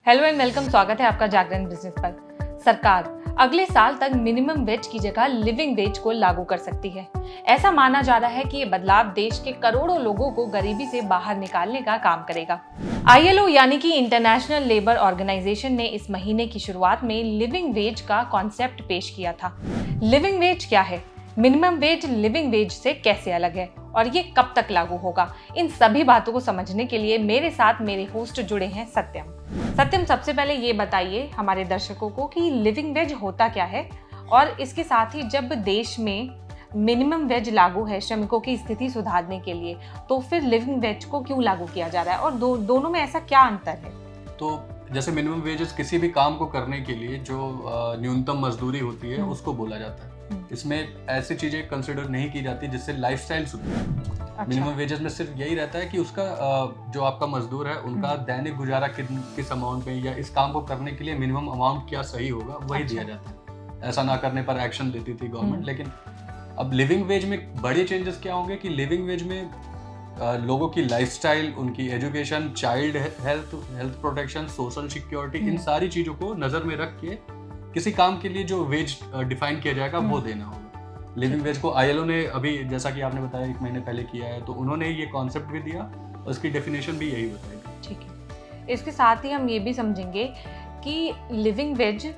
Hello and welcome, स्वागत है आपका जागरण बिजनेस पर। सरकार अगले साल तक मिनिमम वेज की जगह लिविंग वेज को लागू कर सकती है। ऐसा माना जा रहा है कि ये बदलाव देश के करोड़ों लोगों को गरीबी से बाहर निकालने का काम करेगा। ILO यानी कि इंटरनेशनल लेबर ऑर्गेनाइजेशन ने इस महीने की शुरुआत में लिविंग वेज का कॉन्सेप्ट पेश किया था। लिविंग वेज क्या है, मिनिमम वेज लिविंग वेज से कैसे अलग है और ये कब तक लागू होगा, इन सभी बातों को समझने के लिए मेरे साथ मेरे होस्ट जुड़े हैं सत्यम, सबसे पहले ये बताइए हमारे दर्शकों को कि लिविंग वेज होता क्या है और इसके साथ ही जब देश में मिनिमम वेज लागू है श्रमिकों की स्थिति सुधारने के लिए, तो फिर लिविंग वेज को क्यों लागू किया जा रहा है और दोनों में ऐसा क्या अंतर है? तो जैसे मिनिमम वेजेस किसी भी काम को करने के लिए जो न्यूनतम मजदूरी होती है उसको बोला जाता है। इसमें ऐसी चीजें कंसिडर नहीं की जाती जिससे लाइफस्टाइल सुधरे। अच्छा। मिनिमम वेजेस में सिर्फ यही रहता है कि उसका जो आपका मजदूर है उनका दैनिक गुजारा किस अमाउंट पे या इस काम को करने के लिए मिनिमम अमाउंट क्या सही होगा वही दिया जाता है। ऐसा ना करने पर एक्शन लेती थी गवर्नमेंट। लेकिन अब लिविंग वेज में बड़े चेंजेस क्या होंगे कि लिविंग वेज में लोगों की लाइफस्टाइल, उनकी education, child health protection, social security, इन सारी चीजों को नजर में रख के किसी काम के लिए जो वेज डिफाइन किया जाएगा वो देना होगा। लिविंग वेज को ILO ने अभी, जैसा कि आपने बताया, 1 महीने पहले किया है, तो उन्होंने ये कॉन्सेप्ट भी दिया और उसकी डेफिनेशन भी यही बताई। ठीक है, इसके साथ ही हम ये भी समझेंगे कि लिविंग वेज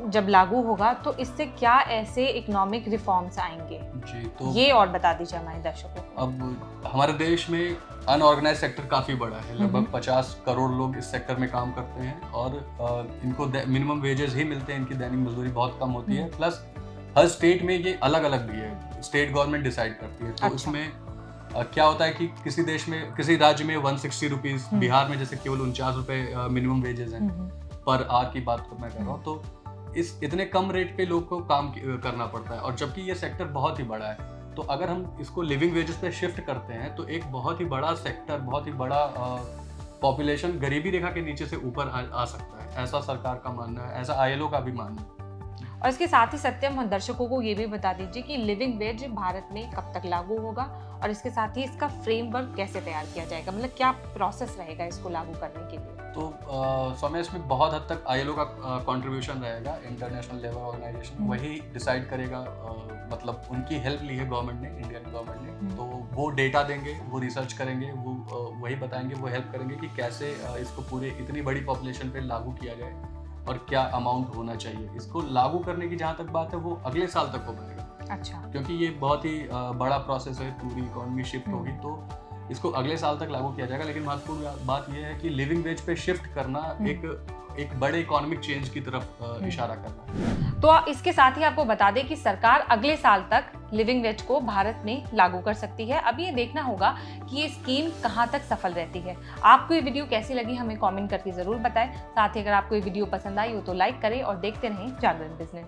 जब लागू होगा तो इससे क्या ऐसे इकोनॉमिक रिफॉर्म्स आएंगे जी, तो ये और बता दीजिए हमारे दर्शकों को। अब हमारे देश में अनऑर्गेनाइज सेक्टर काफी बड़ा है, लगभग 50 करोड़ लोग इस सेक्टर में काम करते हैं और इनको मिनिमम वेजेस ही मिलते हैं, इनकी दैनिक मजदूरी बहुत कम होती है। प्लस हर स्टेट में ये अलग अलग भी है, स्टेट गवर्नमेंट डिसाइड करती है। तो अच्छा। इसमें क्या होता है कि किसी देश में, किसी राज्य में 160 रुपीज, बिहार में जैसे केवल 49 रुपए मिनिमम वेजेस हैं पर आवर की बात मैं कर रहा हूँ। तो इस इतने कम रेट पे लोग को काम करना पड़ता है और जबकि ये सेक्टर बहुत ही बड़ा है। तो अगर हम इसको लिविंग वेजेस पे शिफ्ट करते हैं तो एक बहुत ही बड़ा सेक्टर, बहुत ही बड़ा पॉपुलेशन गरीबी रेखा के नीचे से ऊपर आ सकता है, ऐसा सरकार का मानना है, ऐसा ILO का भी मानना है। और इसके साथ ही सत्यम, हम दर्शकों को ये भी बता दीजिए कि लिविंग वेज भारत में कब तक लागू होगा और इसके साथ ही इसका फ्रेमवर्क कैसे तैयार किया जाएगा, मतलब क्या प्रोसेस रहेगा इसको लागू करने के लिए? तो समय इसमें बहुत हद तक ILO का कंट्रीब्यूशन रहेगा। इंटरनेशनल लेबर ऑर्गेनाइजेशन वही डिसाइड करेगा, मतलब उनकी हेल्प ली है गवर्नमेंट ने, इंडियन गवर्नमेंट ने। तो वो डेटा देंगे, वो रिसर्च करेंगे, वो वही बताएंगे, वो हेल्प करेंगे कि कैसे इसको पूरे इतनी बड़ी पॉपुलेशन पे लागू किया जाए और क्या अमाउंट होना चाहिए। इसको लागू करने की जहाँ तक बात है वो अगले साल तक हो पाएगा। अच्छा। क्योंकि ये बहुत ही बड़ा प्रोसेस है, पूरी इकोनॉमी शिफ्ट होगी, तो इसको अगले साल तक लागू किया जाएगा। लेकिन महत्वपूर्ण बात यह है कि लिविंग वेज पे शिफ्ट करना एक बड़े इकोनॉमिक चेंज की तरफ इशारा करना है। तो इसके साथ ही आपको बता दें कि सरकार अगले साल तक लिविंग वेज को भारत में लागू कर सकती है। अब ये देखना होगा कि ये स्कीम कहां तक सफल रहती है। आपको ये वीडियो कैसी लगी हमें कमेंट करके जरूर बताएं। साथ ही अगर आपको ये वीडियो पसंद आई हो तो लाइक करें और देखते रहें जागरण बिजनेस।